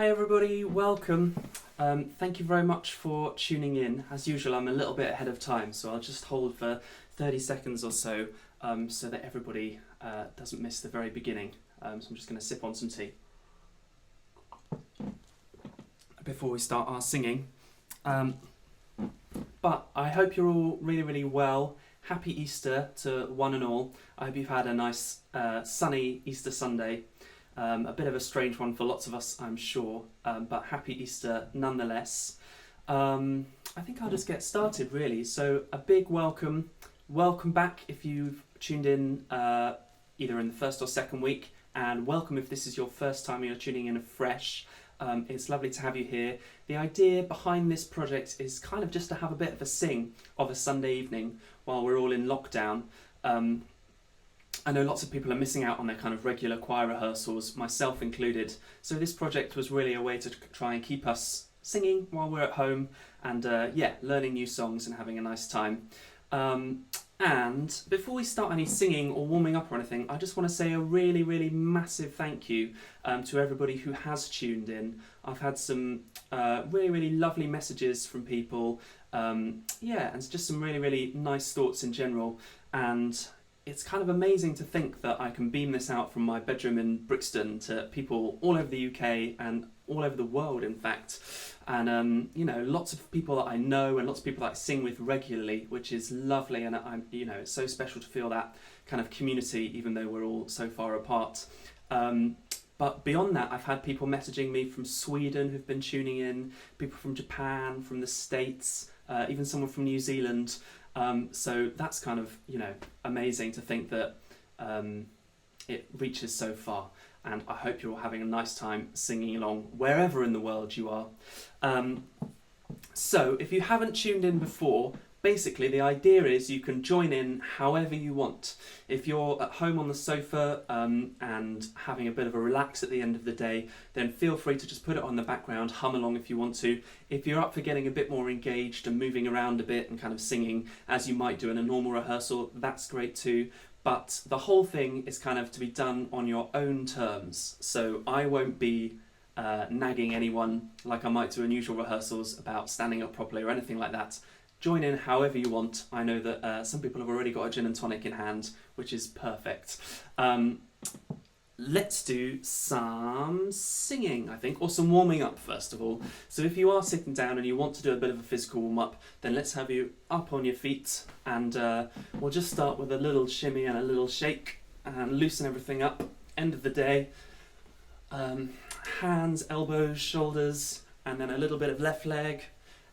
Hi everybody, welcome. Thank you very much for tuning in. As usual, I'm a little bit ahead of time, so I'll just hold for 30 seconds or so, so that everybody doesn't miss the very beginning. So I'm just going to sip on some tea before we start our singing. But I hope you're all really well. Happy Easter to one and all. I hope you've had a nice sunny Easter Sunday. A bit of a strange one for lots of us, I'm sure, but happy Easter nonetheless. I think I'll just get started really. So a big welcome back if you've tuned in either in the first or second week, and welcome if this is your first time you're tuning in afresh. It's lovely to have you here. The idea behind this project is kind of just to have a bit of a sing of a Sunday evening while we're all in lockdown. I know lots of people are missing out on their kind of regular choir rehearsals, myself included. So this project was really a way to try and keep us singing while we're at home and learning new songs and having a nice time. And before we start any singing or warming up or anything, I just want to say a really massive thank you to everybody who has tuned in. I've had some really lovely messages from people, and just some really nice thoughts in general. And it's kind of amazing to think that I can beam this out from my bedroom in Brixton to people all over the UK and all over the world, in fact. And, lots of people that I know and lots of people that I sing with regularly, which is lovely. And it's so special to feel that kind of community, even though we're all so far apart. But beyond that, I've had people messaging me from Sweden who've been tuning in, people from Japan, from the States, even someone from New Zealand. So that's kind of, amazing to think that it reaches so far, and I hope you're all having a nice time singing along wherever in the world you are. So if you haven't tuned in before, basically the idea is you can join in however you want. If you're at home on the sofa and having a bit of a relax at the end of the day, then feel free to just put it on the background, hum along if you want to. If you're up for getting a bit more engaged and moving around a bit and kind of singing as you might do in a normal rehearsal, that's great too. But the whole thing is kind of to be done on your own terms. So I won't be nagging anyone like I might do in usual rehearsals about standing up properly or anything like that. Join in however you want. I know that some people have already got a gin and tonic in hand, which is perfect. Let's do some singing, I think, or some warming up first of all. So if you are sitting down and you want to do a bit of a physical warm up, then let's have you up on your feet, and we'll just start with a little shimmy and a little shake and loosen everything up. End of the day, hands, elbows, shoulders, and then a little bit of left leg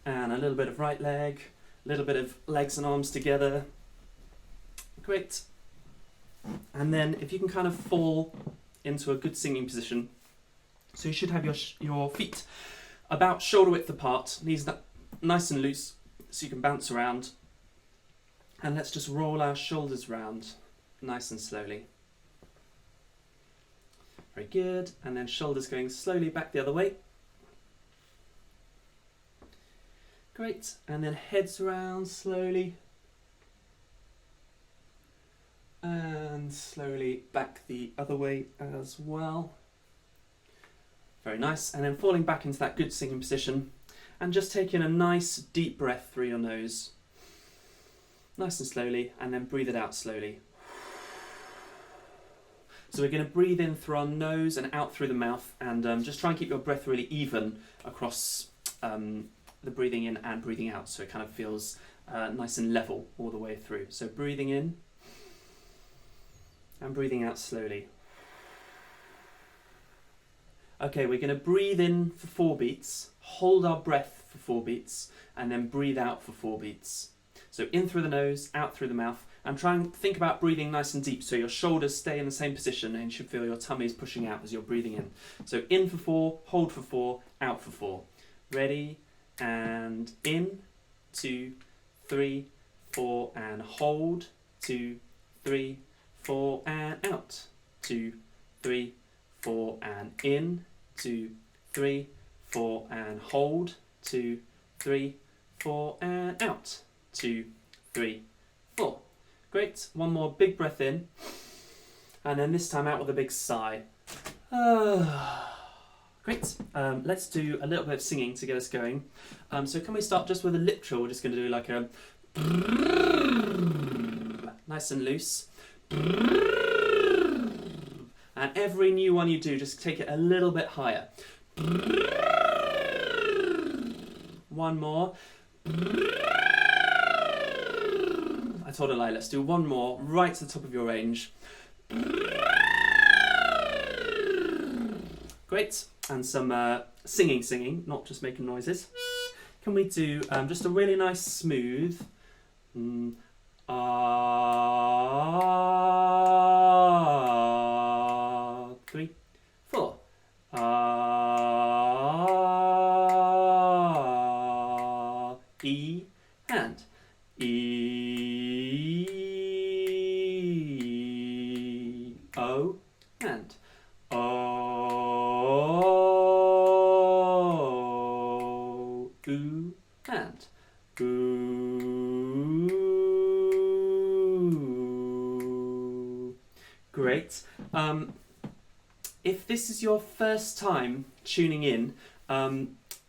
and a little bit of right leg. A little bit of legs and arms together. Great. And then if you can kind of fall into a good singing position, so you should have your feet about shoulder width apart, knees nice and loose so you can bounce around. And let's just roll our shoulders round nice and slowly. Very good. And then shoulders going slowly back the other way. Great, and then heads round slowly, and slowly back the other way as well. Very nice, and then falling back into that good singing position, and just taking a nice deep breath through your nose, nice and slowly, and then breathe it out slowly. So we're going to breathe in through our nose and out through the mouth, and just try and keep your breath really even across the breathing in and breathing out, so it kind of feels nice and level all the way through. So breathing in and breathing out slowly. Okay, we're going to breathe in for 4 beats, hold our breath for 4 beats, and then breathe out for 4 beats. So in through the nose, out through the mouth, and try and think about breathing nice and deep so your shoulders stay in the same position and you should feel your tummy is pushing out as you're breathing in. So in for 4, hold for 4, out for 4. Ready? And in, 2, 3, 4, and hold, 2, 3, 4, and out, 2, 3, 4, and in, 2, 3, 4, and hold, 2, 3, 4, and out, 2, 3, 4. Great, one more big breath in, and then this time out with a big sigh. Great. Let's do a little bit of singing to get us going. So can we start just with a lip trill? We're just going to do like a nice and loose. And every new one you do, just take it a little bit higher. One more. I told a lie, let's do one more right to the top of your range. Great. And some singing, not just making noises. Can we do just a really nice smooth 3, 4. E and E, O and O, oo and oo. Great. If this is your first time tuning in,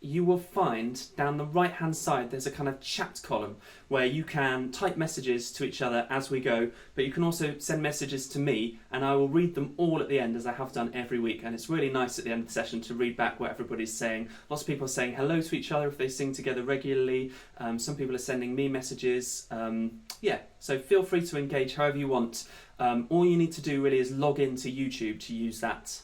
you will find down the right hand side there's a kind of chat column where you can type messages to each other as we go, but you can also send messages to me and I will read them all at the end, as I have done every week, and it's really nice at the end of the session to read back what everybody's saying. Lots of people are saying hello to each other if they sing together regularly. Some people are sending me messages. Yeah, so feel free to engage however you want. All you need to do really is log into YouTube to use that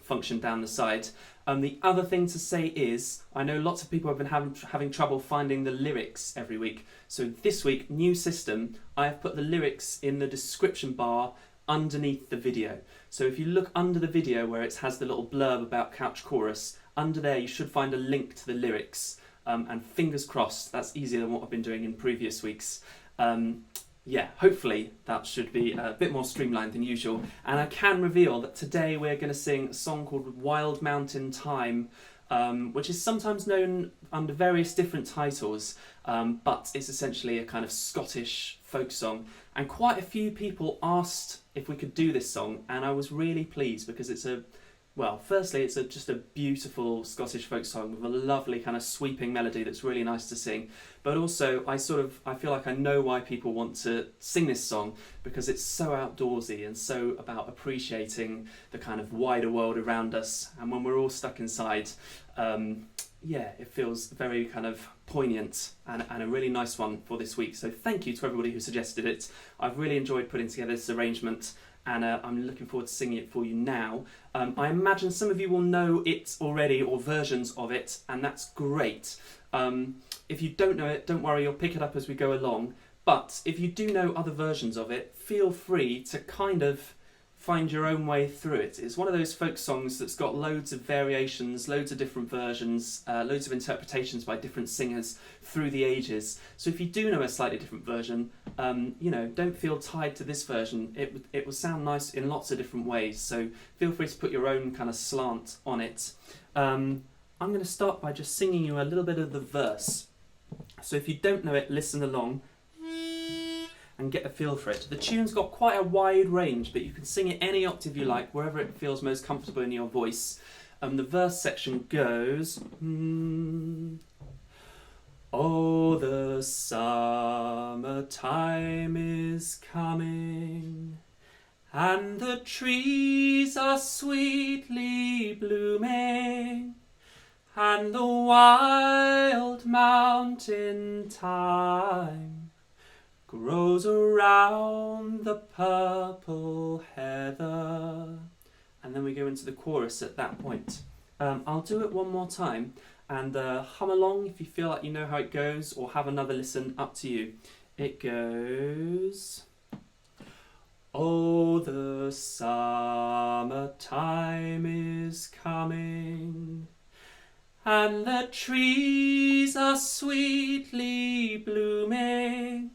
function down the side. The other thing to say is, I know lots of people have been having trouble finding the lyrics every week. So this week, new system, I have put the lyrics in the description bar underneath the video. So if you look under the video where it has the little blurb about Couch Chorus, under there you should find a link to the lyrics. And fingers crossed, that's easier than what I've been doing in previous weeks. Yeah, hopefully that should be a bit more streamlined than usual. And I can reveal that today we're going to sing a song called Wild Mountain Thyme, which is sometimes known under various different titles, but it's essentially a kind of Scottish folk song. And quite a few people asked if we could do this song, and I was really pleased because it's firstly, it's just a beautiful Scottish folk song with a lovely kind of sweeping melody that's really nice to sing. But also, I feel like I know why people want to sing this song, because it's so outdoorsy and so about appreciating the kind of wider world around us. And when we're all stuck inside, it feels very kind of poignant and a really nice one for this week. So thank you to everybody who suggested it. I've really enjoyed putting together this arrangement, and I'm looking forward to singing it for you now. I imagine some of you will know it already, or versions of it, and that's great. If you don't know it, don't worry, you'll pick it up as we go along. But if you do know other versions of it, feel free to kind of find your own way through it. It's one of those folk songs that's got loads of variations, loads of different versions, loads of interpretations by different singers through the ages. So if you do know a slightly different version, don't feel tied to this version. It will sound nice in lots of different ways. So feel free to put your own kind of slant on it. I'm going to start by just singing you a little bit of the verse. So if you don't know it, listen along and get a feel for it. The tune's got quite a wide range, but you can sing it any octave you like, wherever it feels most comfortable in your voice. The verse section goes... Oh, the summertime is coming, and the trees are sweetly blooming, and the wild mountain thyme grows around the purple heather. And then we go into the chorus at that point. I'll do it one more time, and hum along if you feel like you know how it goes, or have another listen, up to you. It goes... Oh, the summertime is coming, and the trees are sweetly blooming,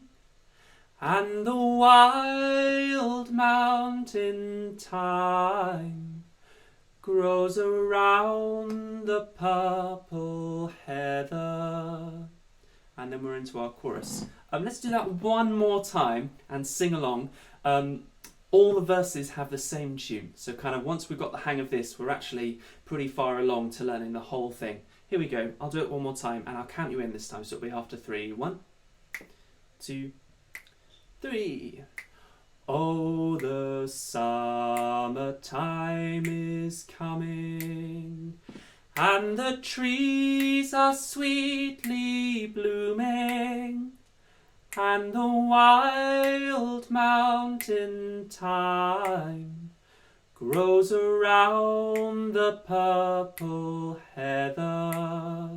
and the wild mountain thyme grows around the purple heather. And then we're into our chorus. Let's do that one more time and sing along. all the verses have the same tune. So kind of once we've got the hang of this, we're actually pretty far along to learning the whole thing. Here we go. I'll do it one more time and I'll count you in this time. So it'll be after 3. 1, 2, 3. Oh, the summertime is coming, and the trees are sweetly blooming, and the wild mountain thyme grows around the purple heather.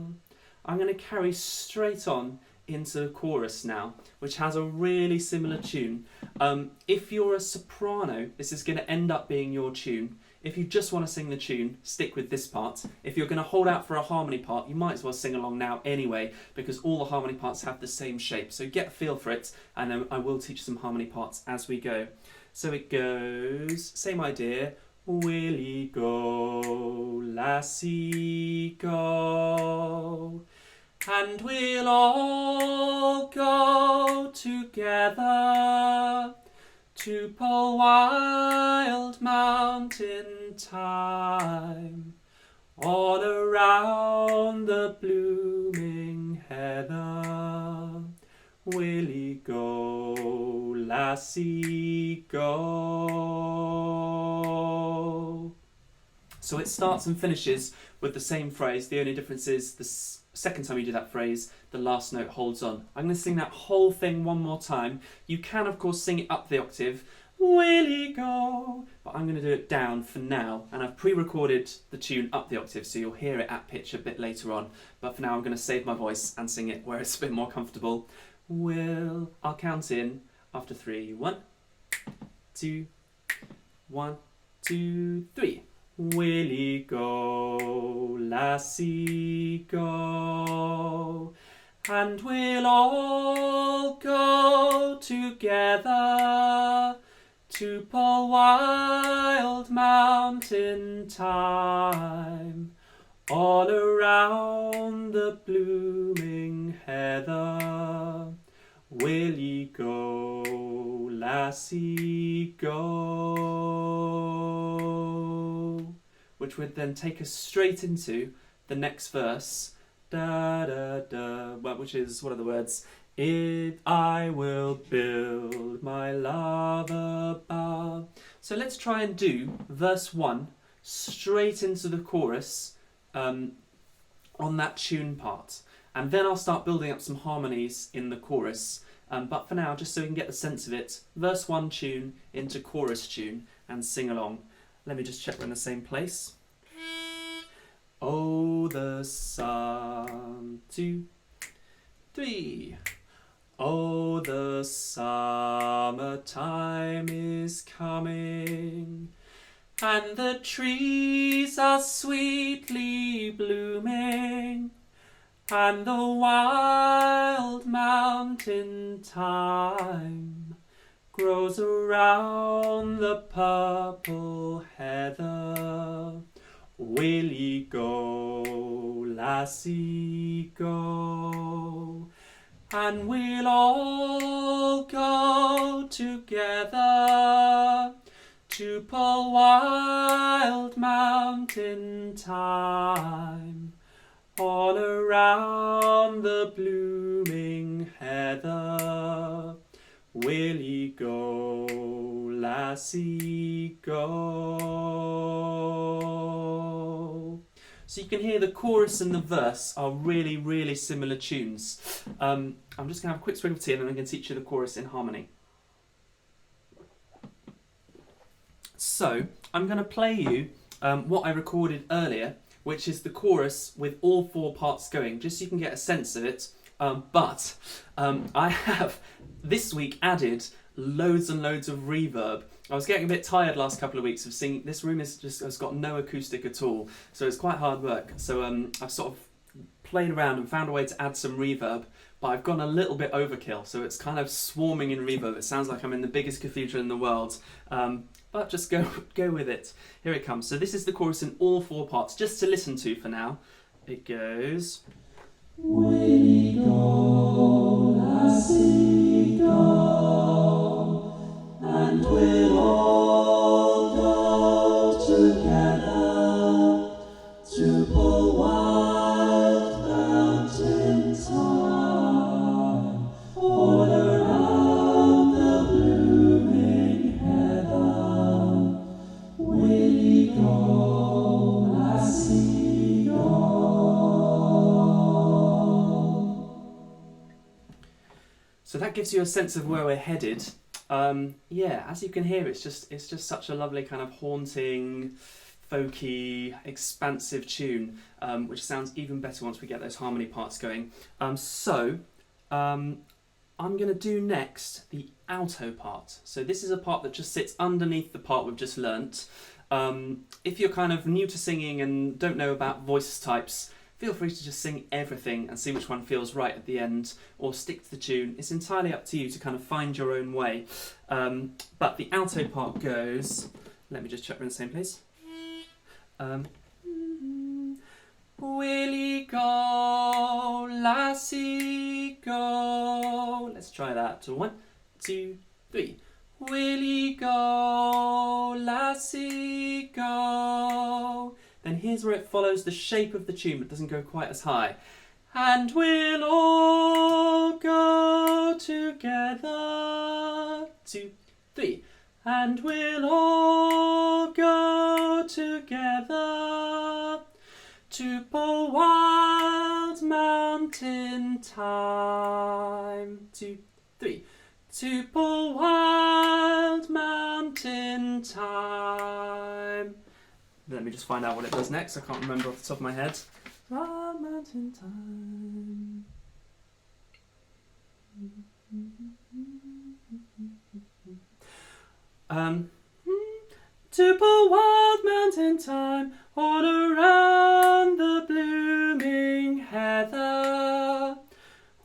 I'm going to carry straight on into the chorus now, which has a really similar tune. If you're a soprano, this is going to end up being your tune. If you just want to sing the tune, stick with this part. If you're going to hold out for a harmony part, you might as well sing along now anyway, because all the harmony parts have the same shape. So get a feel for it, and then I will teach some harmony parts as we go. So it goes, same idea. Willie go, lassie go, and we'll all go together to Paul Wild Mountain Thyme, all around the blooming heather. Willie go, lassie go. So it starts and finishes with the same phrase. The only difference is the second time you do that phrase, the last note holds on. I'm going to sing that whole thing one more time. You can, of course, sing it up the octave, Willie go, but I'm going to do it down for now, and I've pre-recorded the tune up the octave, so you'll hear it at pitch a bit later on, but for now I'm going to save my voice and sing it where it's a bit more comfortable. I'll count in after 3. 1, 2, 1, 2, 3. Willie go, lassie go, and we'll all go together to Paul Wild Mountain Thyme, all around the blooming heather. Willie go, lassie go, which would then take us straight into the next verse, da da da, which is, what are the words? I will build my love a bower. So let's try and do verse 1 straight into the chorus on that tune part. And then I'll start building up some harmonies in the chorus. But for now, just so we can get the sense of it, verse 1 tune into chorus tune and sing along. Let me just check we're in the same place. Oh, the sun, 2, 3. Oh, the summertime is coming, and the trees are sweetly blooming, and the wild mountain thyme grows around the purple heather. Willie go, lassie go, and we'll all go together to Paul Wild Mountain Thyme, all around the blooming heather. Willie go, lassie go. So you can hear the chorus and the verse are really, really similar tunes. I'm just going to have a quick swig of tea and then I'm going to teach you the chorus in harmony. So I'm going to play you what I recorded earlier, which is the chorus with all 4 parts going, just so you can get a sense of it. But I have this week added loads and loads of reverb. I was getting a bit tired last couple of weeks of singing. This room has got no acoustic at all, so it's quite hard work. So I've sort of played around and found a way to add some reverb, but I've gone a little bit overkill, so it's kind of swarming in reverb. It sounds like I'm in the biggest cathedral in the world, but just go with it. Here it comes. So this is the chorus in all 4 parts, just to listen to for now. It goes... Willie go, lassie go, and we'll all So that gives you a sense of where we're headed. Yeah, as you can hear, it's just such a lovely kind of haunting, folky, expansive tune, which sounds even better once we get those harmony parts going. I'm going to do next the alto part. So this is a part that just sits underneath the part we've just learnt. If you're kind of new to singing and don't know about voice types, feel free to just sing everything and see which one feels right at the end, or stick to the tune. It's entirely up to you to kind of find your own way. But the alto part goes... Let me just check we're in the same place. Willie go, lassie go. Let's try that. So 1, 2, 3. Willie go, lassie go. Then here's where it follows the shape of the tune, but doesn't go quite as high. And we'll all go together. 2, 3. And we'll all go together to pull wild mountain thyme. 2, 3. To pull wild mountain thyme. Let me just find out what it does next. I can't remember off the top of my head. Wild mountain thyme. To pull wild mountain thyme all around the blooming heather.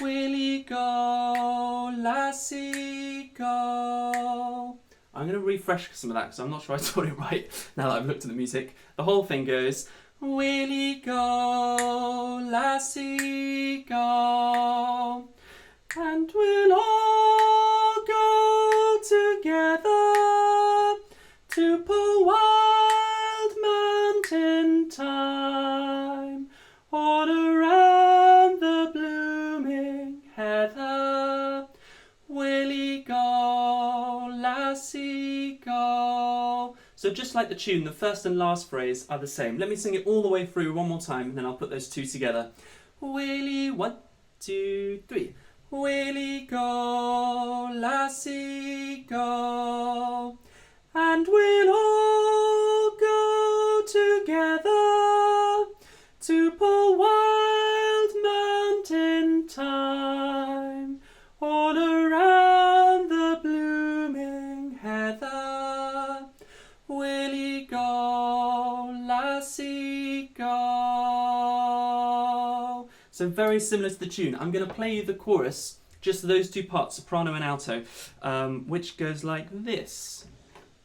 Willie go, lassie go. I'm going to refresh some of that because I'm not sure I taught it right now that I've looked at the music. The whole thing goes, Willie go, lassie go, and we'll all go together to pull wild mountain thyme all around the blooming heather. Willie go, lassie go. So just like the tune, the first and last phrase are the same. Let me sing it all the way through one more time and then I'll put those two together. Willie, 1, 2, 3. Willie go, lassie go, and we'll all go together to pull wild mountain thyme all around the blooming heather. Willie go, lassie go. So very similar to the tune. I'm going to play you the chorus, just those two parts, soprano and alto, which goes like this.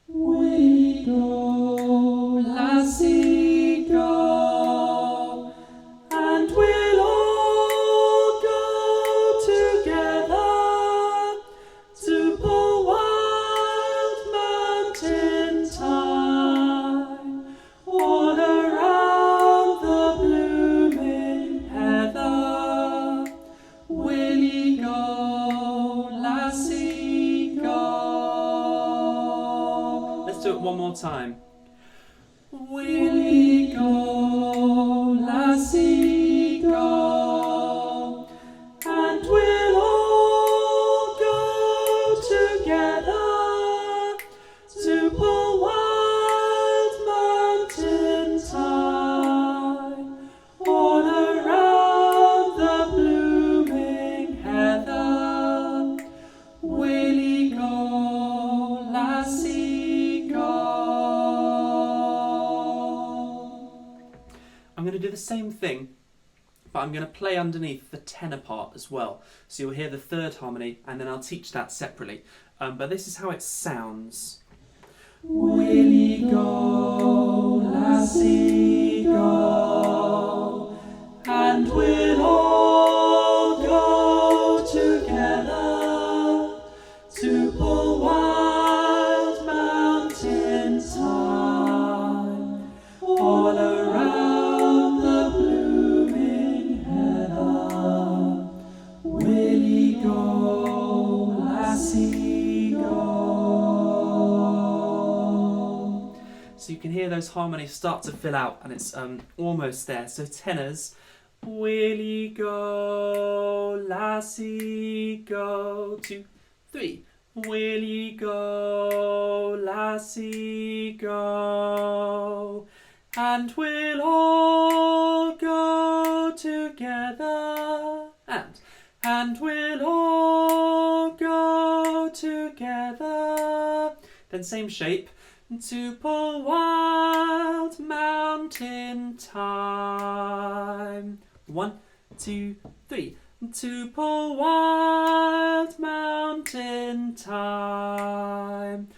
Willie go, lassie go, and we'll all go together to pull wild mountain thyme all around the blooming heather. Willie go, lassie go. Let's do it one more time. Willie go, lassie go, and we'll all go together to pull wild mountain thyme all around the blooming heather. Willie go, lassie go. I'm going to do the same thing, but I'm going to play underneath the tenor part as well. So you'll hear the third harmony, and then I'll teach that separately. But this is how it sounds. Willie go, lassie go, and we'll all go together to pull wild mountain thyme all around the blooming heather. Willie go, lassie go. So you can hear those harmonies start to fill out, and it's almost there. So tenors, Willie go, lassie go. 2, 3. Willie go, lassie go. And we'll all go together. And we'll all go together. Then same shape. To pull wild mountain thyme. 1, 2, 3. To pull wild mountain thyme.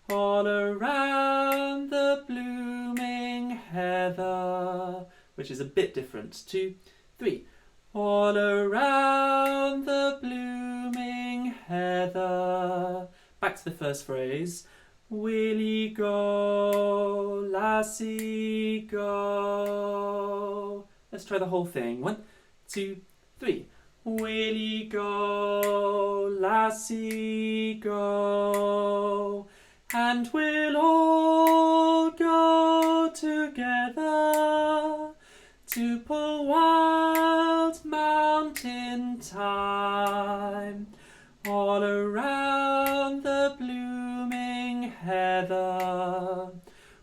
All around the blooming heather. Which is a bit different. 2, 3. All around the blooming heather. Back to the first phrase. Willie go, lassie go. Let's try the whole thing. 1, 2, 3. Willie go, lassie go. And we'll all go together to pull wild mountain thyme. All around the blooming heather.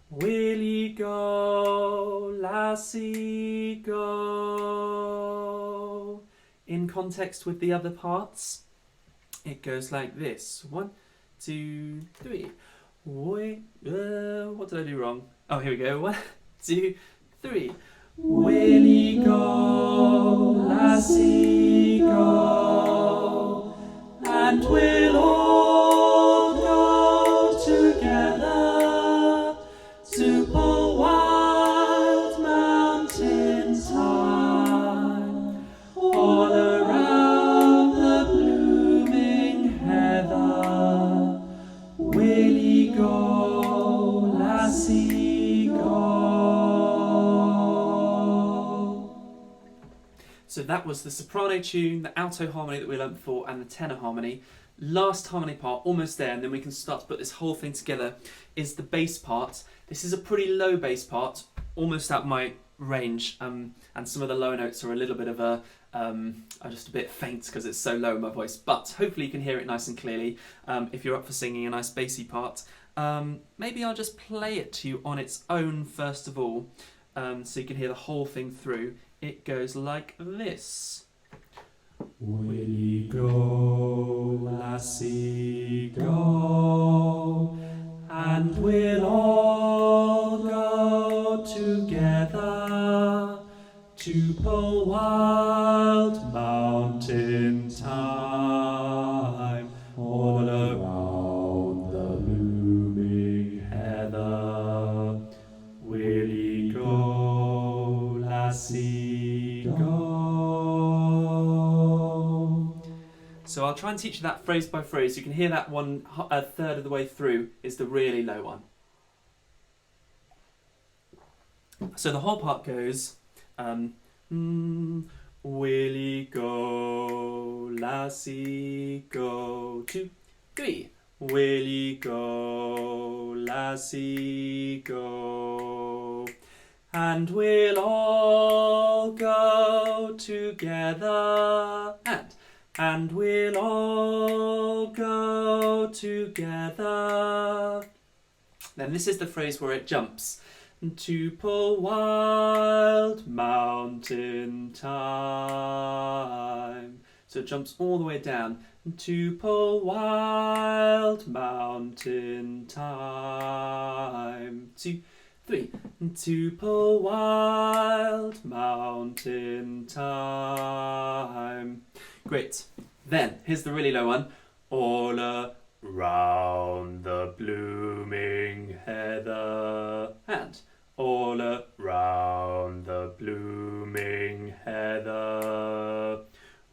Willie go, lassie go. In context with the other parts, it goes like this. 1, 2, 3. What did I do wrong? Oh, here we go. 1, 2, 3. Willie go, lassie go. And we'll all go together to pull wild mountain thyme. All around the blooming heather. Willie go, lassie go. So that was the soprano tune, the alto harmony that we learnt before, and the tenor harmony. Last harmony part, almost there, and then we can start to put this whole thing together, is the bass part. This is a pretty low bass part, almost out my range, and some of the lower notes are a little bit of are just a bit faint because it's so low in my voice, but hopefully you can hear it nice and clearly. If you're up for singing a nice bassy part, maybe I'll just play it to you on its own first of all, so you can hear the whole thing through. It goes like this. Willie go, lassie go, and we'll all go together to pull wild mountain thyme. All around the blooming heather. Willie go, lassie go. So I'll try and teach you that phrase by phrase. You can hear that one a third of the way through is the really low one. So the whole part goes, Willie go, lassie go. 2, 3. Willie go, lassie go. And we'll all go together. And we'll all go together. Then this is the phrase where it jumps. To pull wild mountain thyme. So it jumps all the way down. To pull wild mountain thyme. 2, 3. To pull wild mountain thyme. Great. Then, here's the really low one. All around the blooming heather. And all around the blooming heather.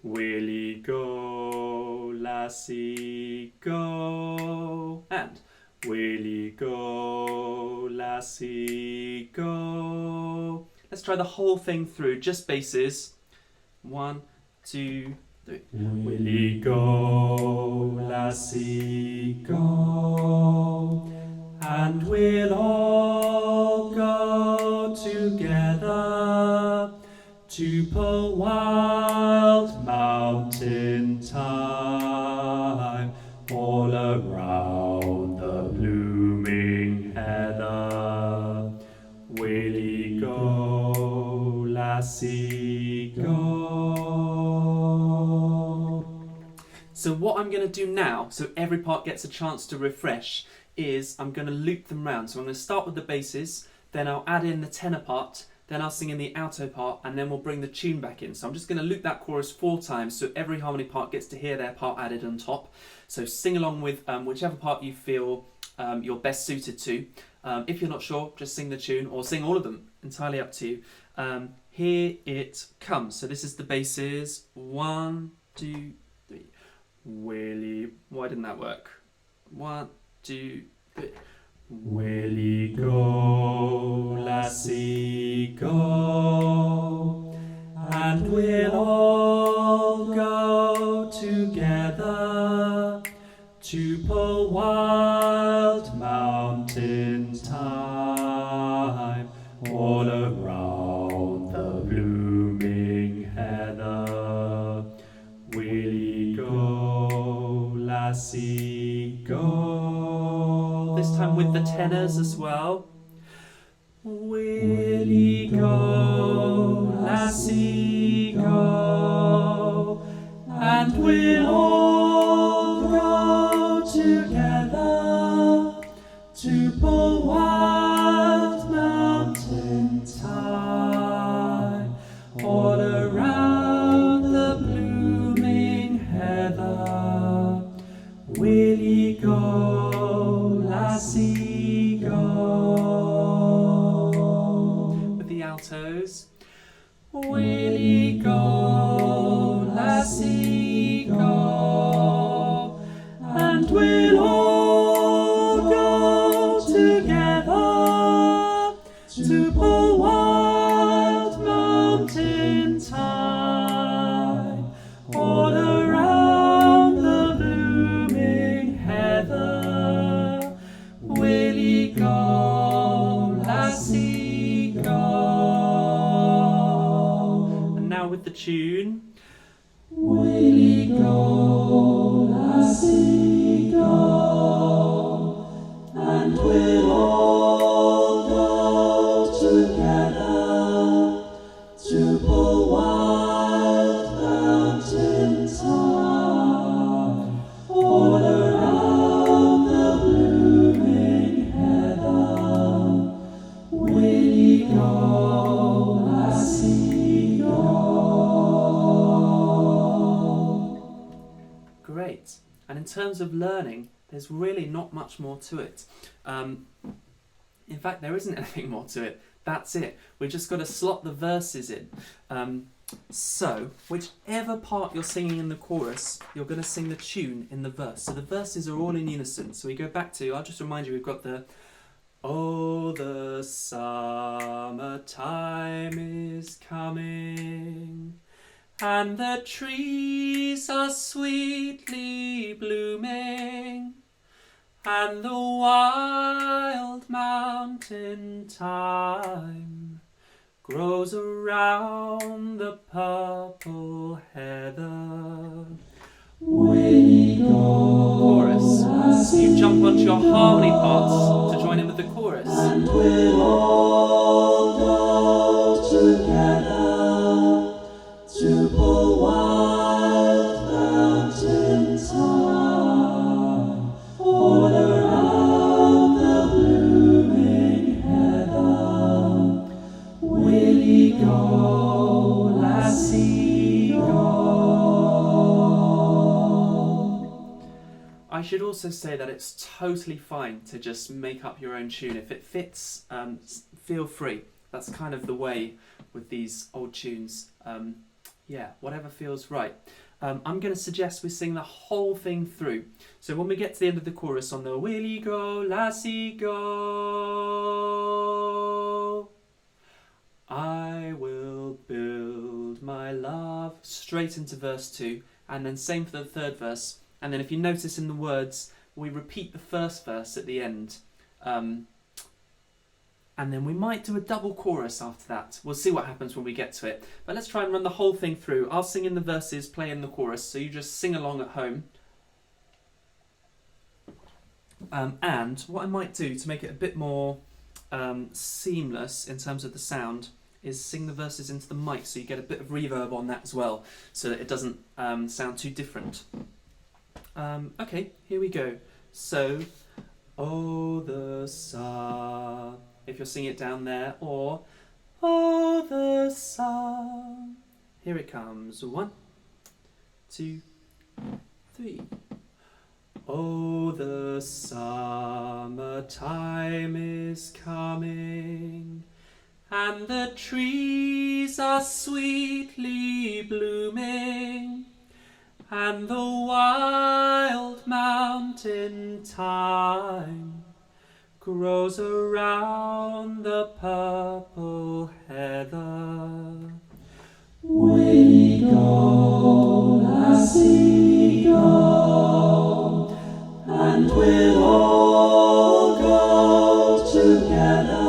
Willie go, lassie go. And Willie go, lassie go. Let's try the whole thing through, just basses. 1, 2, 3. Willie go, lassie go. And we'll all go together to pull wild mountain thyme all around the blooming heather. Willie go, lassie, go. So what I'm going to do now, so every part gets a chance to refresh, is I'm going to loop them round. So I'm going to start with the basses, then I'll add in the tenor part, then I'll sing in the alto part, and then we'll bring the tune back in. So I'm just going to loop that chorus 4 times, so every harmony part gets to hear their part added on top. So sing along with whichever part you feel you're best suited to. If you're not sure, just sing the tune, or sing all of them, entirely up to you. Here it comes. So this is the basses. 1, 2, 3. Willie, why didn't that work? 1, 2, 3. Willie go, lassie go, and we'll all go together to pull wild mountain thyme all around the blooming heather. Willie go, lassie go. This time with the tenors as well. Willie go, lassie go, and we'll all go together to pull wild mountain thyme all around the blooming heather. Willie go, lassie go. With the altos. Willie go, lassie go, and we'll all go together to pull wild mountain thyme all around the blooming heather. Willie go, lassie go. And now with the tune. Willie go, lassie go, and we'll all go together to pull wild mountain thyme all around the blooming heather. Willie go, lassie go. Great. And in terms of learning, there's really not much more to it. In fact, there isn't anything more to it. That's it. We've just got to slot the verses in. So, whichever part you're singing in the chorus, you're going to sing the tune in the verse. So the verses are all in unison. So we go back to, I'll just remind you, we've got the oh, the summertime is coming, and the trees are sweetly blooming, and the wild mountain thyme grows around the purple heather. Willie go, chorus. You jump onto your harmony parts to join in with the chorus. And we'll all go together to pull wild mountain thyme all around the blooming heather. Willie go, lassie go. I should also say that it's totally fine to just make up your own tune. If it fits, feel free. That's kind of the way with these old tunes. Yeah, whatever feels right. I'm going to suggest we sing the whole thing through. So when we get to the end of the chorus on the Willie go, lassie go, I will build my love, straight into verse 2, and then same for the third verse. And then if you notice in the words, we repeat the first verse at the end. And and then we might do a double chorus after that. We'll see what happens when we get to it. But let's try and run the whole thing through. I'll sing in the verses, play in the chorus, so you just sing along at home. And what I might do to make it a bit more seamless in terms of the sound is sing the verses into the mic, so you get a bit of reverb on that as well, so that it doesn't sound too different. Okay, here we go. So, oh the sun, if you're singing it down there, or oh the sun. Here it comes. 1, 2, 3. Oh, the summertime is coming, and the trees are sweetly blooming, and the wild mountain thyme grows around the purple heather. We go, lassie, go, and we'll all go together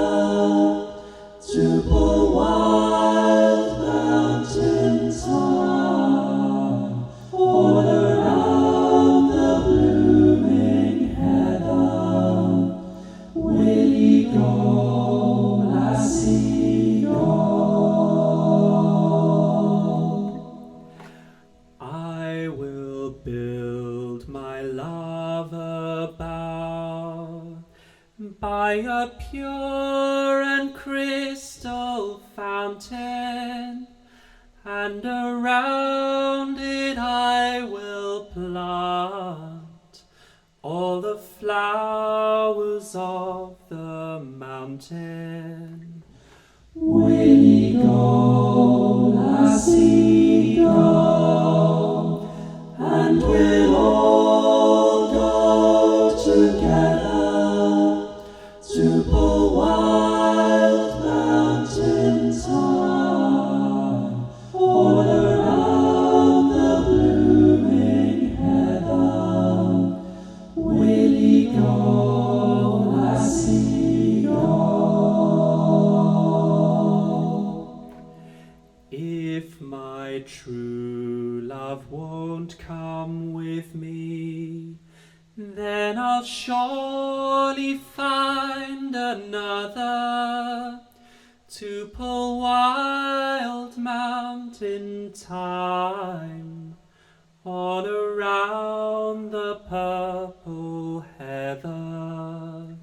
to pull wild mountain thyme all around the blooming heather. Will go, lassie, go? I will build my love a bower by a pure and crystal fountain, and around it I will plant all the flowers of the mountain. Will go, lassie, go, and we'll all go together to pull wild mountain thyme all around the blooming heather. Will go, lassie, go? If my true love won't come with me, then I'll surely find another to pull wild mountain thyme all around the purple heather.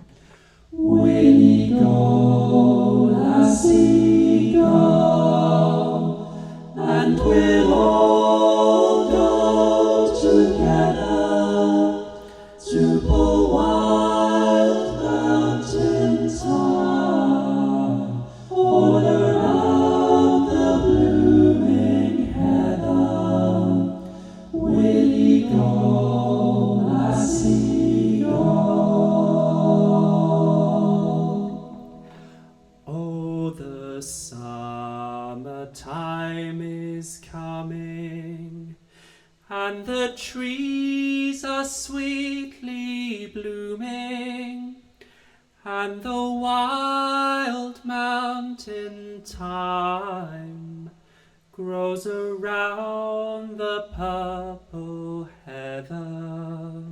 Will go, lassie, go, and we'll all go together to pull wild mountain thyme all around the blooming heather. Will go, lassie, go? Oh, the summertime is coming, and the trees are sweetly blooming, and the wild mountain thyme grows around the purple heather.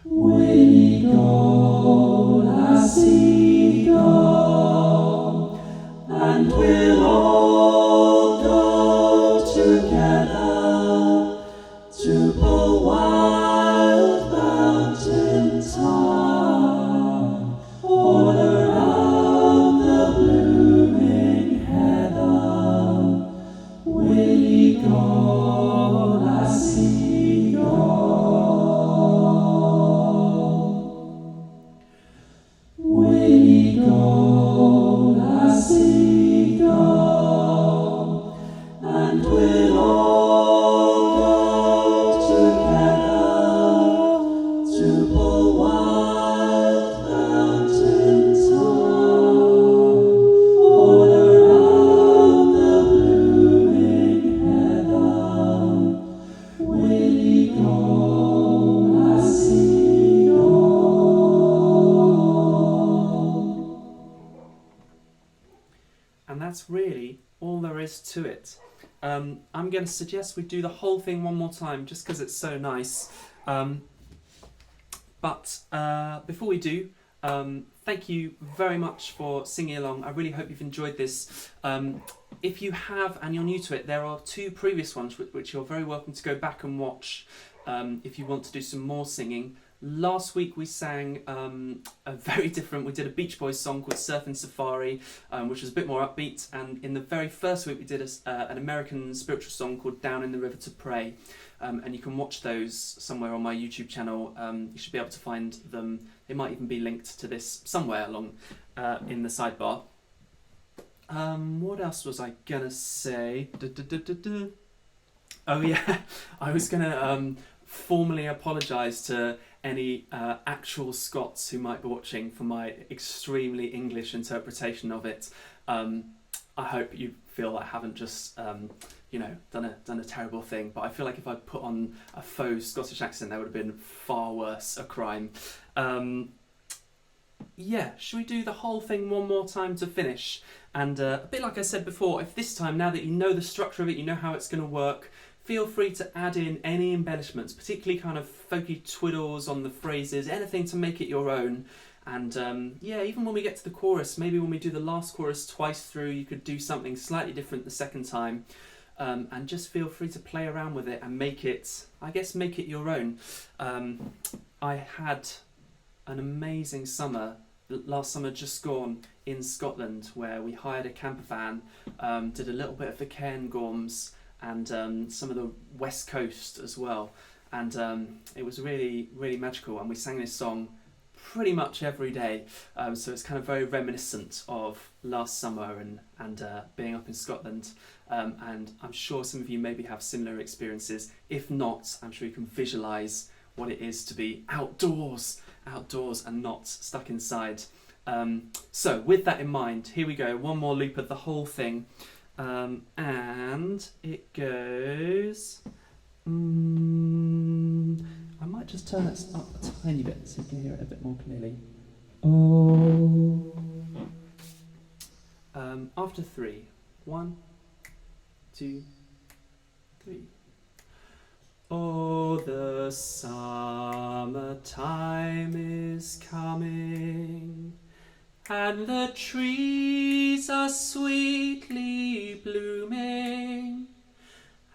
Will go, lassie, go, and we'll all go together to pull wild mountain thyme all around the blooming heather. Will go, lassie, go? Will go, lassie, go, and we'll all to it. I'm going to suggest we do the whole thing one more time, just because it's so nice. But before we do, thank you very much for singing along. I really hope you've enjoyed this. If you have and you're new to it, there are 2 previous ones which you're very welcome to go back and watch if you want to do some more singing. Last week we sang a very different, we did a Beach Boys song called Surfing Safari, which was a bit more upbeat, and in the very first week we did an American spiritual song called Down in the River to Pray, and you can watch those somewhere on my YouTube channel. You should be able to find them. They might even be linked to this somewhere along in the sidebar. What else was I gonna say? Oh yeah, I was gonna formally apologise to any actual Scots who might be watching for my extremely English interpretation of it. I hope you feel I haven't just done a terrible thing, but I feel like if I'd put on a faux Scottish accent, that would have been far worse a crime. Yeah, should we do the whole thing one more time to finish? And a bit like I said before, if this time, now that you know the structure of it, you know how it's going to work, feel free to add in any embellishments, particularly kind of folky twiddles on the phrases, anything to make it your own. And yeah, even when we get to the chorus, maybe when we do the last chorus twice through, you could do something slightly different the second time. And just feel free to play around with it and make it your own. I had an amazing summer, last summer just gone, in Scotland, where we hired a camper van, did a little bit of the Cairngorms, and some of the West Coast as well, and it was really, really magical, and we sang this song pretty much every day, so it's kind of very reminiscent of last summer and being up in Scotland, and I'm sure some of you maybe have similar experiences. If not, I'm sure you can visualise what it is to be outdoors and not stuck inside. So with that in mind, here we go, one more loop of the whole thing. And it goes. I might just turn it up a tiny bit so you can hear it a bit more clearly. Oh. After 3, 1, 2, 3. Oh, the summertime is coming, and the trees are sweetly blooming,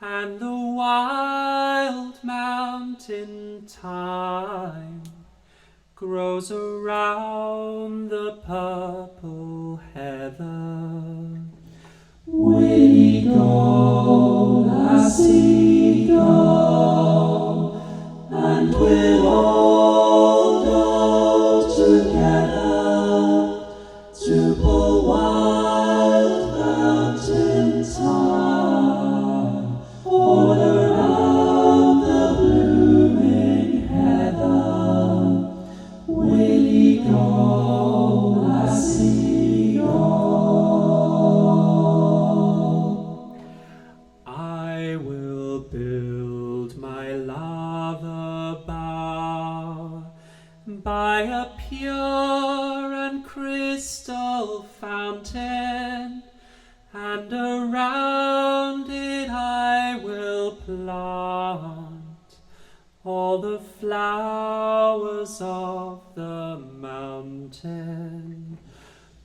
and the wild mountain thyme grows around the purple heather. We go, lassie, go, and we'll all go together to pull wild mountain thyme all around the blooming heather. Willie go, lassie, go. I will build my love a bower by a pure and crystal fountain, and around it I will plant all the flowers of the mountain.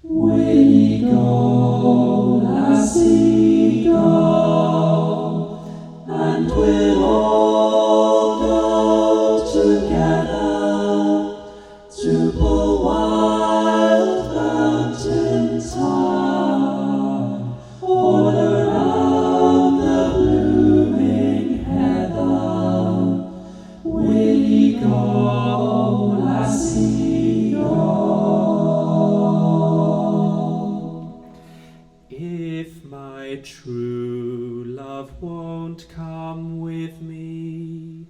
We go, lassie, go, and we'll all go together to pull wild mountain thyme all around the blooming heather. Willie go, lassie, go. If my true love won't come with me,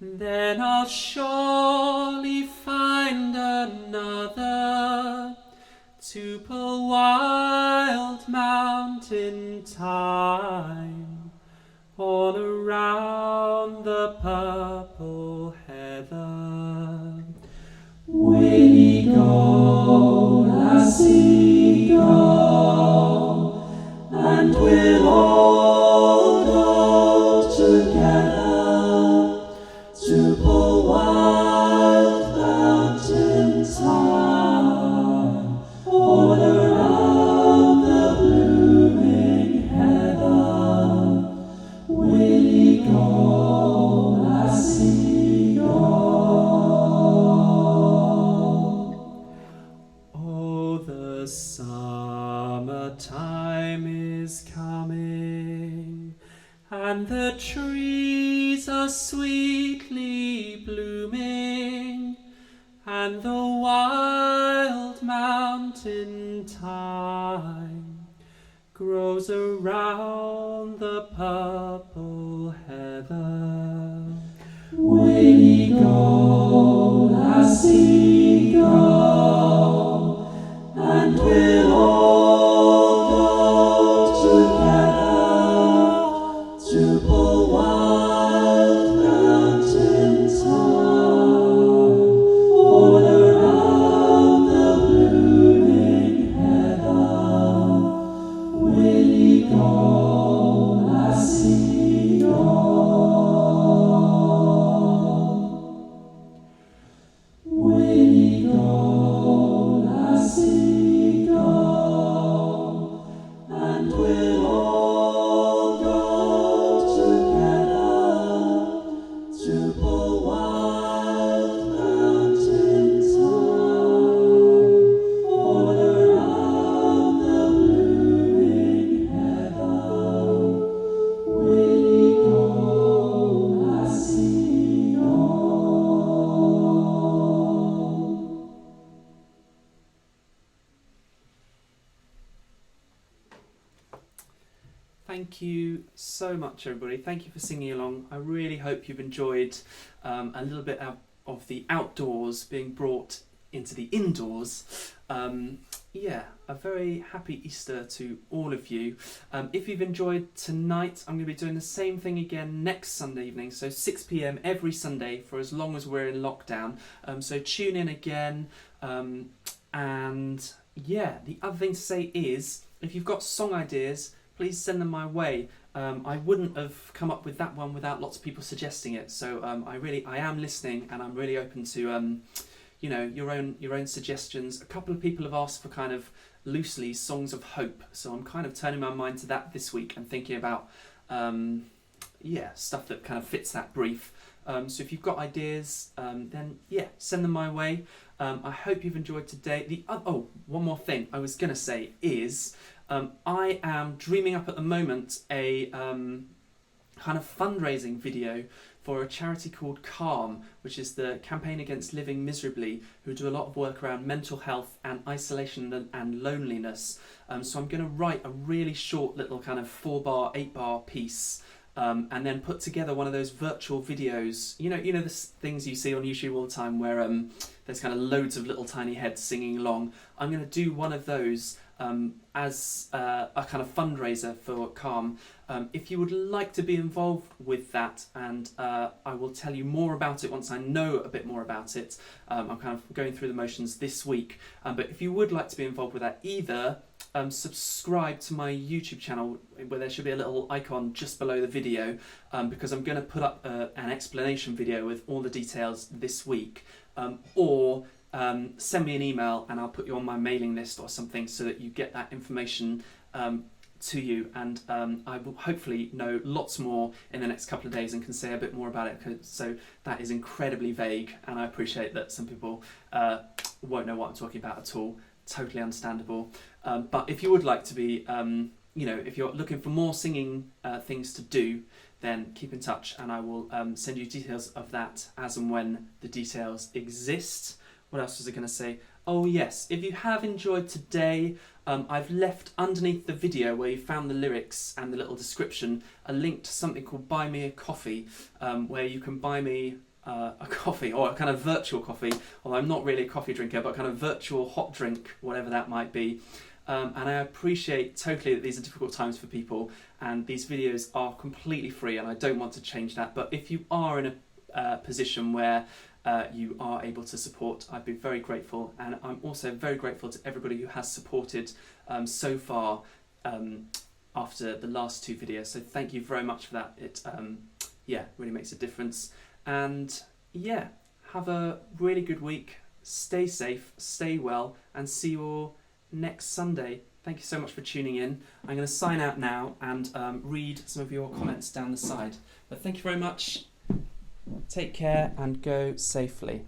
then I'll surely find another to pull wild mountain thyme all around the purple heather. Willie go, lassie, go, and and we'll all go together to pull wild mountain thyme all around the blooming heather. Will ye go, lassie, go? Oh, the summertime is coming, and the trees are sweetly blooming, and the wild mountain thyme grows around the purple heather. Will ye go, lassie, go, and we'll all go together to pull wild mountain thyme all around the blooming heather. Will ye go, lassie, go? Will ye go, lassie, go? And we'll all go together to pull wild mountain thyme all around the blooming heather. Will ye go, lassie, go? Thank you so much, everybody. Thank you for singing along. I really hope you've enjoyed a little bit of the outdoors being brought into the indoors. Yeah, a very happy Easter to all of you. If you've enjoyed tonight, I'm going to be doing the same thing again next Sunday evening, so 6 p.m. every Sunday for as long as we're in lockdown. So tune in again. And yeah, the other thing to say is, if you've got song ideas, please send them my way. I wouldn't have come up with that one without lots of people suggesting it. So I am listening, and I'm really open to your own suggestions. A couple of people have asked for kind of loosely songs of hope, so I'm kind of turning my mind to that this week and thinking about stuff that kind of fits that brief. So if you've got ideas, then yeah, send them my way. I hope you've enjoyed today. One more thing I was going to say is I am dreaming up at the moment a kind of fundraising video for a charity called Calm, which is the Campaign Against Living Miserably, who do a lot of work around mental health and isolation and loneliness. So I'm going to write a really short little kind of 4-bar, 8-bar piece, and then put together one of those virtual videos. You know the things you see on YouTube all the time where there's kind of loads of little tiny heads singing along. I'm going to do one of those as a kind of fundraiser for Calm. If you would like to be involved with that, and I will tell you more about it once I know a bit more about it. I'm kind of going through the motions this week, but if you would like to be involved with that, either subscribe to my YouTube channel, where there should be a little icon just below the video, because I'm going to put up an explanation video with all the details this week, or send me an email and I'll put you on my mailing list or something so that you get that information to you, and I will hopefully know lots more in the next couple of days and can say a bit more about it. So that is incredibly vague, and I appreciate that some people won't know what I'm talking about at all. Totally understandable. But if you would like to be, if you're looking for more singing things to do, then keep in touch, and I will send you details of that as and when the details exist. What else was I going to say? Oh yes, if you have enjoyed today, I've left underneath the video where you found the lyrics and the little description a link to something called Buy Me a Coffee, where you can buy me a coffee, or a kind of virtual coffee, although I'm not really a coffee drinker, but kind of virtual hot drink, whatever that might be. And I appreciate totally that these are difficult times for people, and these videos are completely free, and I don't want to change that. But if you are in a position where you are able to support, I'd be very grateful. And I'm also very grateful to everybody who has supported so far after the last 2 videos. So thank you very much for that. It yeah, really makes a difference. And yeah, have a really good week. Stay safe, stay well, and see you all next Sunday. Thank you so much for tuning in. I'm going to sign out now and read some of your comments down the side. But thank you very much. Take care and go safely.